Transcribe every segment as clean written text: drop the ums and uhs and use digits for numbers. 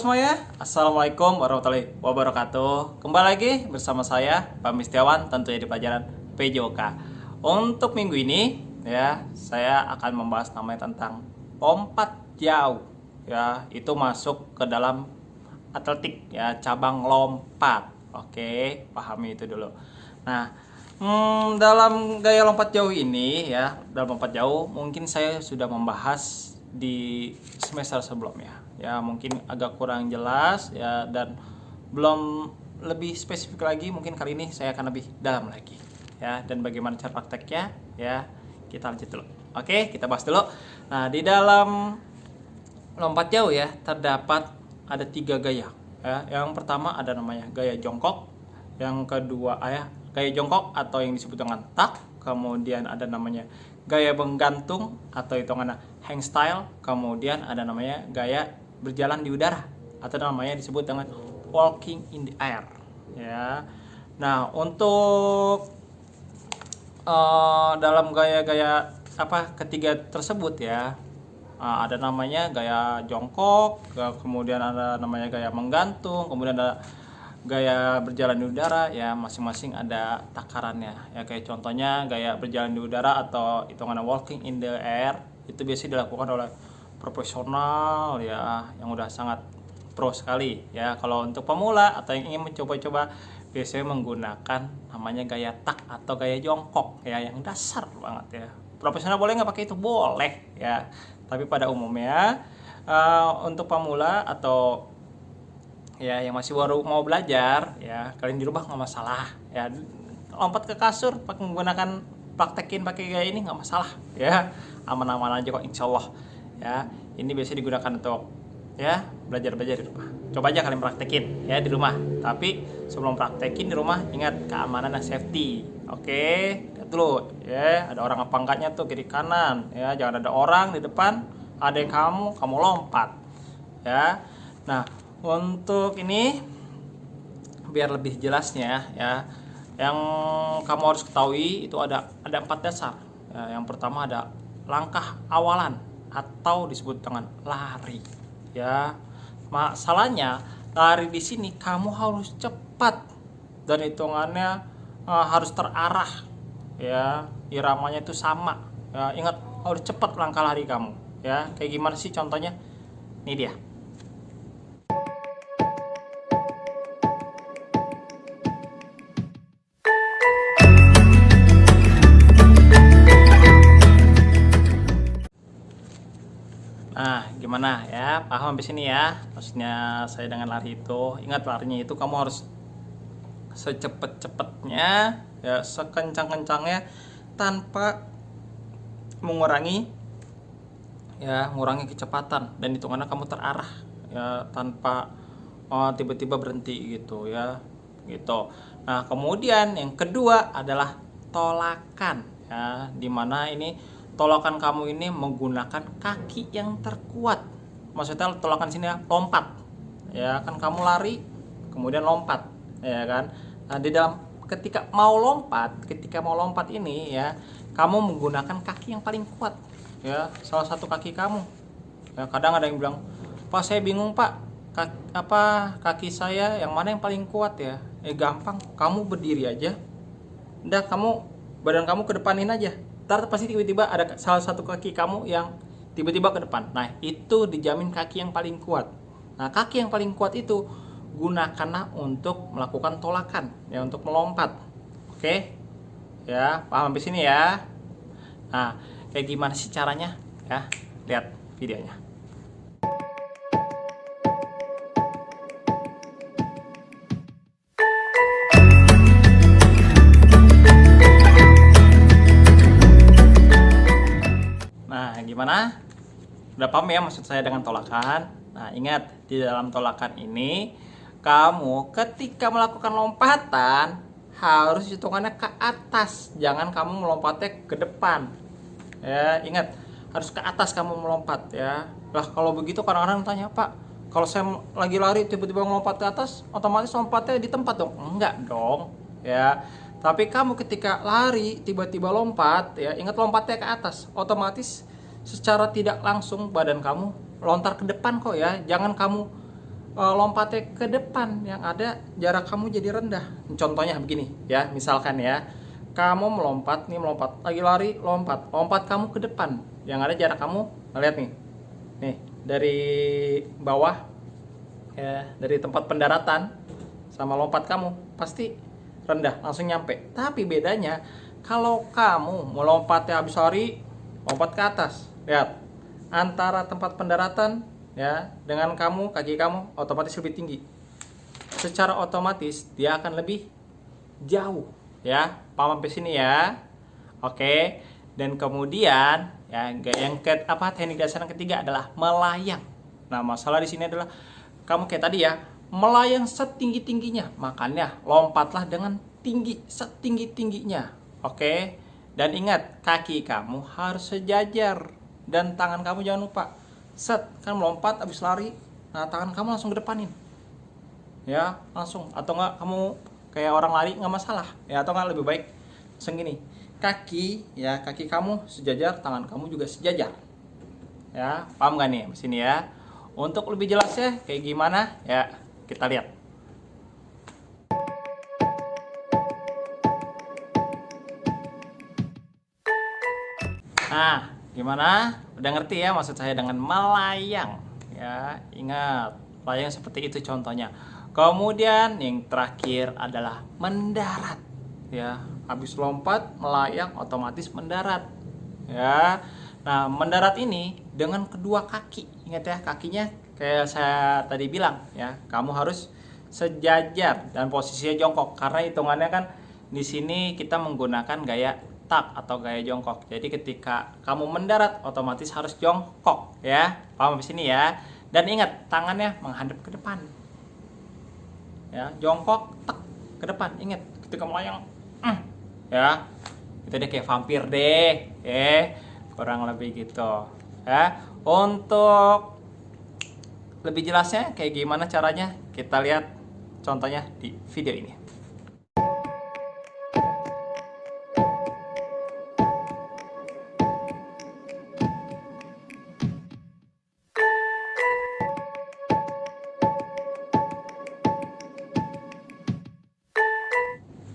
semuanya, Assalamualaikum warahmatullahi wabarakatuh. Kembali lagi bersama saya, Pak Mistiawan, tentunya di pelajaran PJOK. Untuk minggu ini, ya, saya akan membahas namanya tentang lompat jauh. Ya, itu masuk ke dalam atletik, ya, cabang lompat. Oke, pahami itu dulu. Nah, dalam gaya lompat jauh ini, ya, dalam lompat jauh, mungkin saya sudah membahas di semester sebelumnya. Ya, mungkin agak kurang jelas, ya, dan belum lebih spesifik lagi. Mungkin kali ini saya akan lebih dalam lagi, ya, dan bagaimana cara prakteknya, ya, kita lanjut dulu. Oke, kita bahas dulu. Nah, di dalam lompat jauh, ya, terdapat ada 3 gaya, ya. Yang pertama ada namanya gaya jongkok, yang kedua gaya jongkok atau yang disebut dengan tuck, kemudian ada namanya gaya menggantung atau hitungannya hang style, kemudian ada namanya gaya berjalan di udara atau namanya disebut dengan walking in the air, ya. Nah, untuk dalam gaya-gaya ketiga tersebut, ya, ada namanya gaya jongkok, kemudian ada namanya gaya menggantung, kemudian ada gaya berjalan di udara, ya, masing-masing ada takarannya, ya. Kayak contohnya gaya berjalan di udara atau hitungannya walking in the air itu biasanya dilakukan oleh profesional, ya, yang udah sangat pro sekali, ya. Kalau untuk pemula atau yang ingin mencoba-coba biasanya menggunakan namanya gaya tuck atau gaya jongkok, ya, yang dasar banget, ya. Profesional boleh nggak pakai itu? Boleh, ya, tapi pada umumnya untuk pemula atau, ya, yang masih baru mau belajar, ya, kalian di rumah nggak masalah, ya, lompat ke kasur pakai menggunakan praktekin pakai gaya ini nggak masalah, ya, aman-aman aja kok, insya Allah, ya. Ini biasanya digunakan untuk, ya, belajar di rumah. Coba aja kalian praktekin, ya, di rumah. Tapi sebelum praktekin di rumah ingat keamanan dan safety. Oke, lihat dulu, ya, ada orang apa enggaknya tuh kiri kanan, ya, jangan ada orang di depan, ada yang kamu lompat, ya. Nah, untuk ini biar lebih jelasnya, ya, yang kamu harus ketahui itu ada 4 dasar, ya. Yang pertama ada langkah awalan atau disebut dengan lari, ya. Masalahnya lari di sini kamu harus cepat dan hitungannya harus terarah, ya, iramanya itu sama, ya. Ingat, harus cepat langkah lari kamu, ya. Kayak gimana sih contohnya? Ini dia. Nah, gimana, ya? Paham habis ini, ya? Maksudnya saya dengan lari itu, ingat larinya itu kamu harus secepat-cepatnya, ya, sekencang-kencangnya tanpa mengurangi, ya, mengurangi kecepatan dan hitungannya kamu terarah, ya, tanpa tiba-tiba berhenti gitu, ya, gitu. Nah, kemudian yang kedua adalah tolakan, ya, dimana ini tolakan kamu ini menggunakan kaki yang terkuat. Maksudnya tolakan sini, ya, lompat, ya, kan kamu lari kemudian lompat, ya kan. Nah, di dalam ketika mau lompat ini, ya, kamu menggunakan kaki yang paling kuat, ya, salah satu kaki kamu, ya. Kadang ada yang bilang, Pak, saya bingung, Pak, kaki saya yang mana yang paling kuat, ya. Gampang, kamu berdiri aja, udah, badan kamu kedepanin aja, ntar pasti tiba-tiba ada salah satu kaki kamu yang tiba-tiba ke depan. Nah, itu dijamin kaki yang paling kuat. Nah, kaki yang paling kuat itu gunakanlah untuk melakukan tolakan, ya, untuk melompat. Oke, ya, paham sampai sini, ya. Nah, kayak gimana sih caranya, ya? Lihat videonya. Gimana? Udah paham, ya, maksud saya dengan tolakan? Nah, ingat, di dalam tolakan ini kamu ketika melakukan lompatan harus hitungannya ke atas, jangan kamu melompatnya ke depan, ya. Ingat, harus ke atas kamu melompat, ya. Lah, kalau begitu kadang-kadang tanya, Pak, kalau saya lagi lari tiba-tiba melompat ke atas, otomatis lompatnya di tempat dong? Enggak dong, ya. Tapi kamu ketika lari tiba-tiba lompat, ya, ingat lompatnya ke atas, otomatis secara tidak langsung badan kamu lontar ke depan kok, ya. Jangan kamu lompatnya ke depan, yang ada jarak kamu jadi rendah. Contohnya begini ya, misalkan ya, kamu melompat nih, melompat lagi lari, lompat kamu ke depan, yang ada jarak kamu, lihat nih dari bawah ya, dari tempat pendaratan sama lompat kamu pasti rendah, langsung nyampe. Tapi bedanya kalau kamu melompatnya habis lari, lompat ke atas, lihat antara tempat pendaratan ya dengan kamu, kaki kamu otomatis lebih tinggi. Secara otomatis dia akan lebih jauh ya. Paham sampai sini ya? Oke. Dan kemudian ya, yang teknik dasar yang ketiga adalah melayang. Nah, masalah di sini adalah kamu kayak tadi ya, melayang setinggi-tingginya. Makanya lompatlah dengan tinggi, setinggi-tingginya. Oke. Dan ingat, kaki kamu harus sejajar dan tangan kamu jangan lupa. Kan melompat habis lari, nah tangan kamu langsung ke depanin. Ya, langsung. Atau enggak kamu kayak orang lari nggak masalah ya, atau nggak lebih baik segini, kaki ya, kaki kamu sejajar, tangan kamu juga sejajar ya. Paham nggak nih sini ya? Untuk lebih jelasnya kayak gimana ya, kita lihat. Nah, gimana, udah ngerti ya maksud saya dengan melayang ya? Ingat, melayang seperti itu contohnya. Kemudian yang terakhir adalah mendarat ya. Habis lompat, melayang, otomatis mendarat ya. Nah, mendarat ini dengan kedua kaki. Ingat ya, kakinya kayak saya tadi bilang ya, kamu harus sejajar dan posisinya jongkok, karena hitungannya kan di sini kita menggunakan gaya tak atau gaya jongkok. Jadi ketika kamu mendarat otomatis harus jongkok ya. Paham di sini ya? Dan ingat, tangannya menghadap ke depan. Ya, jongkok tek ke depan. Ingat ketika melayang ya, itu deh kayak vampir deh kurang lebih gitu ya. Untuk lebih jelasnya kayak gimana caranya, kita lihat contohnya di video ini.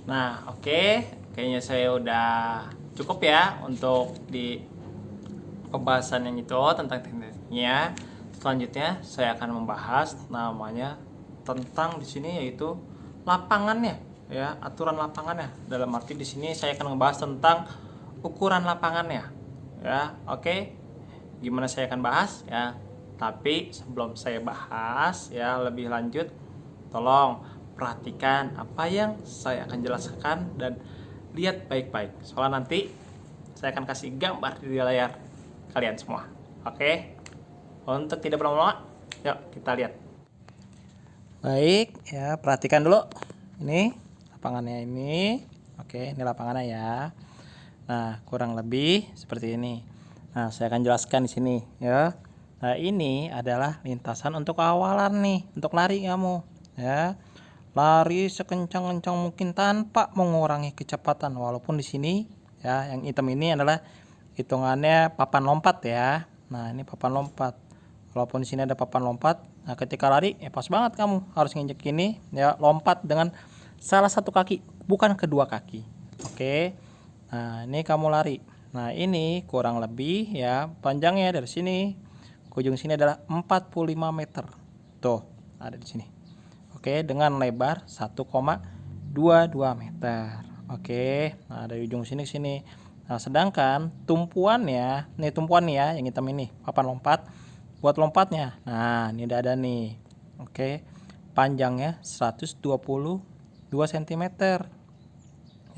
Nah, oke. Kayaknya saya udah cukup ya untuk di pembahasan yang itu tentang tekniknya. Selanjutnya saya akan membahas namanya tentang di sini yaitu lapangannya ya, aturan lapangannya. Dalam arti di sini saya akan membahas tentang ukuran lapangannya. Ya, oke. Gimana saya akan bahas ya? Tapi sebelum saya bahas ya lebih lanjut, tolong perhatikan apa yang saya akan jelaskan dan lihat baik-baik. Soalnya nanti saya akan kasih gambar di layar kalian semua. Oke? Untuk tidak berlama-lama, yuk kita lihat. Baik, ya perhatikan dulu. Ini lapangannya ini. Oke, ini lapangannya ya. Nah, kurang lebih seperti ini. Nah, saya akan jelaskan di sini ya. Nah, ini adalah lintasan untuk awalan nih, untuk lari kamu ya. Lari sekencang-kencang mungkin tanpa mengurangi kecepatan, walaupun di sini ya yang hitam ini adalah hitungannya papan lompat ya. Nah, ini papan lompat. Walaupun di sini ada papan lompat, nah ketika lari ya pas banget kamu harus nginjek ini ya, lompat dengan salah satu kaki, bukan kedua kaki. Oke. Nah, ini kamu lari. Nah, ini kurang lebih ya panjangnya dari sini ke ujung sini adalah 45 meter. Tuh, ada di sini. Oke, dengan lebar 1,22 meter. Oke, nah dari ujung sini ke sini. Nah, sedangkan tumpuannya, nih tumpuan nih ya, yang hitam ini, papan lompat. Buat lompatnya, nah ini udah ada nih. Oke, panjangnya 122 cm.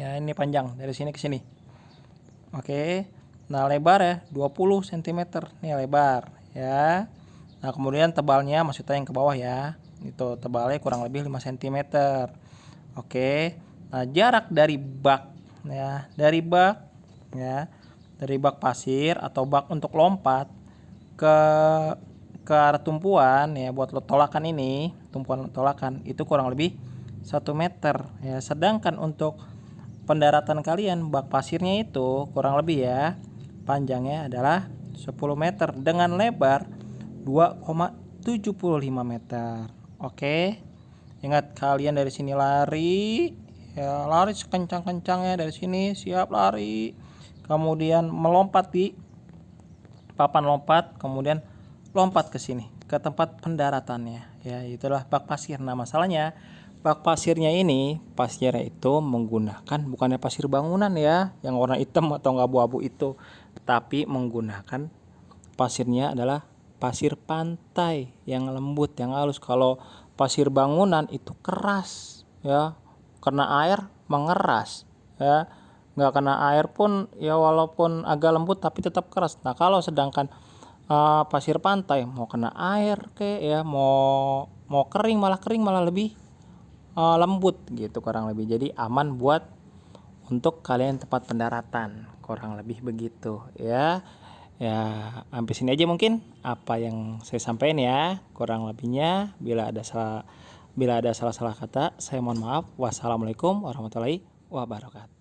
Ya, ini panjang dari sini ke sini. Oke, nah lebar ya 20 cm. Nih lebar ya. Nah, kemudian tebalnya maksudnya yang ke bawah ya. Itu tebalnya kurang lebih 5 cm. Oke. Nah, jarak dari bak ya, dari bak ya, dari bak pasir atau bak untuk lompat ke arah tumpuan ya, buat tolakan ini, tumpuan tolakan itu kurang lebih 1 meter ya. Sedangkan untuk pendaratan kalian, bak pasirnya itu kurang lebih ya, panjangnya adalah 10 meter dengan lebar 2,75 meter. Oke. Ingat kalian dari sini lari, ya lari sekencang-kencangnya dari sini, siap lari. Kemudian melompat di papan lompat, kemudian lompat ke sini, ke tempat pendaratannya. Ya, itulah bak pasir. Nah, masalahnya bak pasirnya ini, pasirnya itu menggunakan bukannya pasir bangunan ya, yang warna hitam atau abu-abu itu, tapi menggunakan pasirnya adalah pasir pantai yang lembut, yang halus. Kalau pasir bangunan itu keras ya, kena air mengeras ya, nggak kena air pun ya walaupun agak lembut tapi tetap keras. Nah, kalau sedangkan pasir pantai mau kena air ya, mau kering malah lebih lembut gitu kurang lebih. Jadi aman buat untuk kalian tempat pendaratan, kurang lebih begitu ya. Ya, sampai sini aja mungkin apa yang saya sampaikan ya. Kurang lebihnya bila ada salah-salah kata, saya mohon maaf. Wassalamualaikum warahmatullahi wabarakatuh.